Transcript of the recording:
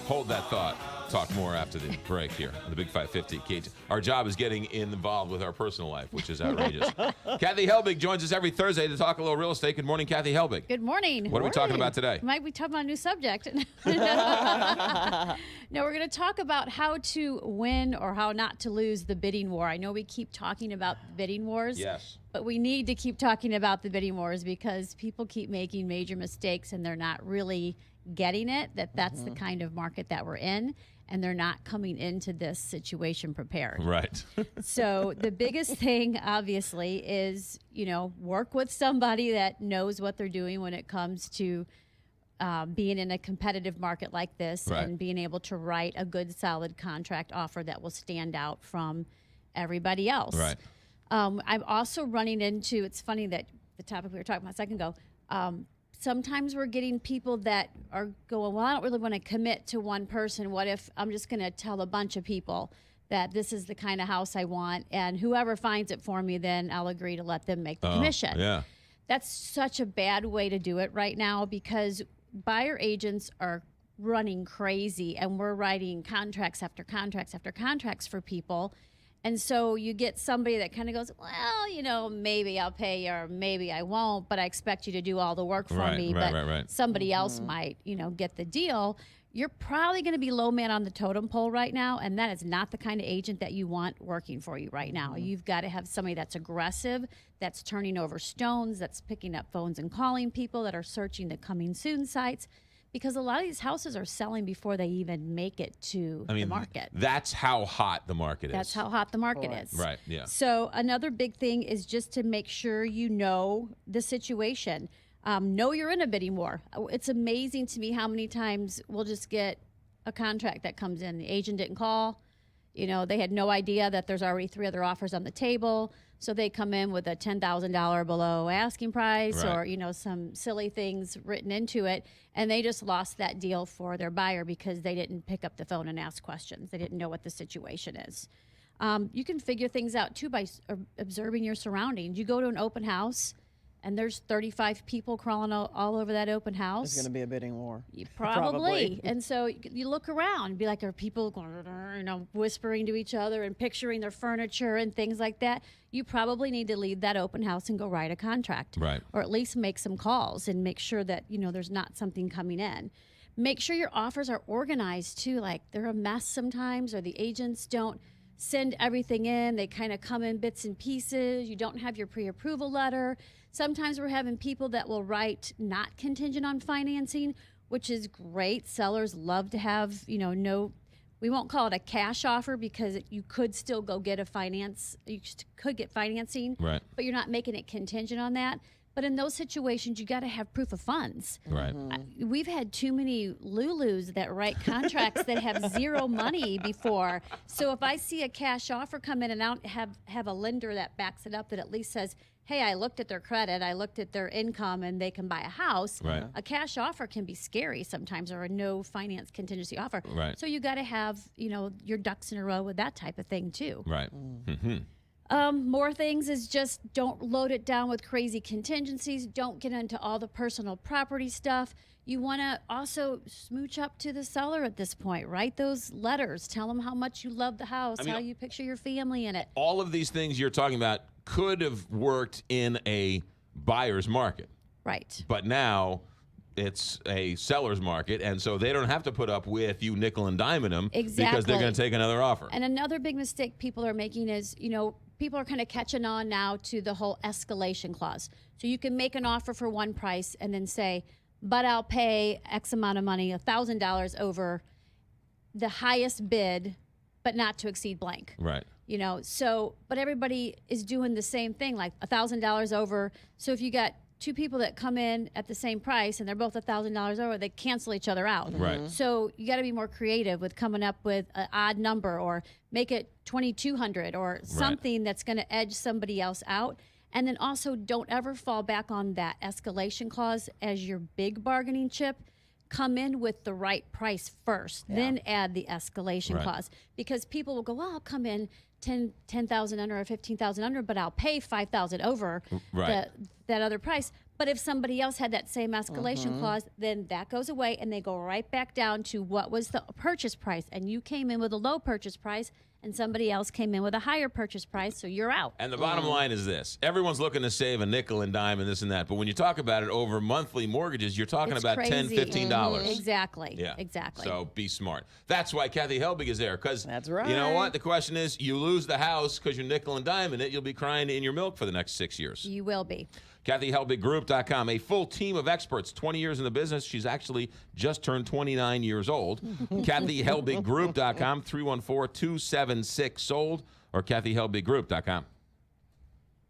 Hold that thought. Talk more after the break here on the Big 550. Kate, our job is getting involved with our personal life, which is outrageous. Kathy Helbig joins us every Thursday to talk a little real estate. Good morning, Kathy Helbig. Good morning. What are we talking about today? Might be talking about a new subject. No, we're going to talk about how to win or how not to lose the bidding war. I know we keep talking about the bidding wars. Yes. But we need to keep talking about the bidding wars because people keep making major mistakes and they're not really getting it, that's the kind of market that we're in, and they're not coming into this situation prepared. Right. So the biggest thing, obviously, is, work with somebody that knows what they're doing when it comes to being in a competitive market like this, right, and being able to write a good, solid contract offer that will stand out from everybody else. Right. I'm also running into, it's funny that the topic we were talking about a second ago, sometimes we're getting people that are going, well, I don't really want to commit to one person. What if I'm just going to tell a bunch of people that this is the kind of house I want, and whoever finds it for me, then I'll agree to let them make the commission. Yeah. That's such a bad way to do it right now because buyer agents are running crazy, and we're writing contracts after contracts after contracts for people. And so you get somebody that kind of goes, well, maybe I'll pay you or maybe I won't, but I expect you to do all the work for me. But somebody else might, get the deal. You're probably going to be low man on the totem pole right now, and that is not the kind of agent that you want working for you right now. You've got to have somebody that's aggressive, that's turning over stones, that's picking up phones and calling people, that are searching the coming soon sites. Because a lot of these houses are selling before they even make it to the market. That's how hot the market is. That's how hot the market is. Right, yeah. So another big thing is just to make sure you know the situation. Know you're in a bidding war. It's amazing to me how many times we'll just get a contract that comes in. The agent didn't call. They had no idea that there's already 3 other offers on the table. So they come in with a $10,000 below asking price, right, or, some silly things written into it. And they just lost that deal for their buyer because they didn't pick up the phone and ask questions. They didn't know what the situation is. You can figure things out, too, by observing your surroundings. You go to an open house, and there's 35 people crawling all over that open house. It's going to be a bidding war. Probably. And so you look around and be like, are people going, whispering to each other and picturing their furniture and things like that? You probably need to leave that open house and go write a contract. Right. Or at least make some calls and make sure that, there's not something coming in. Make sure your offers are organized, too. Like, they're a mess sometimes, or the agents don't send everything in. They kind of come in bits and pieces. You don't have your pre-approval letter. Sometimes we're having people that will write not contingent on financing, which is great. Sellers love to have, we won't call it a cash offer because you could still go get you could get financing, right, but you're not making it contingent on that. But in those situations, you got to have proof of funds. Right. We've had too many Lulus that write contracts that have zero money before. So if I see a cash offer come in and I don't have a lender that backs it up, that at least says, hey, I looked at their credit, I looked at their income, and they can buy a house. Right. A cash offer can be scary sometimes, or a no finance contingency offer. Right. So you got to have, your ducks in a row with that type of thing too. Right. Mm-hmm. More things is just don't load it down with crazy contingencies. Don't get into all the personal property stuff. You want to also smooch up to the seller at this point. Write those letters. Tell them how much you love the house, how you picture your family in it. All of these things you're talking about could have worked in a buyer's market. Right. But now it's a seller's market, and so they don't have to put up with you nickel and diming them because they're going to take another offer. And another big mistake people are making is, people are kind of catching on now to the whole escalation clause. So you can make an offer for one price and then say, but I'll pay X amount of money, $1,000 over the highest bid, but not to exceed blank. Right. But everybody is doing the same thing, like $1,000 over. So if you got 2 people that come in at the same price and they're both $1,000 over, they cancel each other out. Right. So you got to be more creative with coming up with an odd number, or make it 2,200 or something that's going to edge somebody else out. And then also don't ever fall back on that escalation clause as your big bargaining chip. Come in with the right price first, then add the escalation clause. Because people will go, well, I'll come in 10,000 under or 15,000 under, but I'll pay 5,000 over that other price. But if somebody else had that same escalation clause, then that goes away and they go right back down to what was the purchase price. And you came in with a low purchase price and somebody else came in with a higher purchase price, so you're out. And the bottom line is this. Everyone's looking to save a nickel and dime and this and that. But when you talk about it over monthly mortgages, you're talking It's about crazy. $10, $15. Exactly. Yeah. Exactly. So be smart. That's why Kathy Helbig is there. Because That's right. you know what? The question is, you lose the house because you're nickel and dime in it, you'll be crying in your milk for the next 6 years. You will be. KathyHelbigGroup.com, a full team of experts, 20 years in the business. She's actually just turned 29 years old. KathyHelbigGroup.com, 314-276-SOLD, or KathyHelbigGroup.com.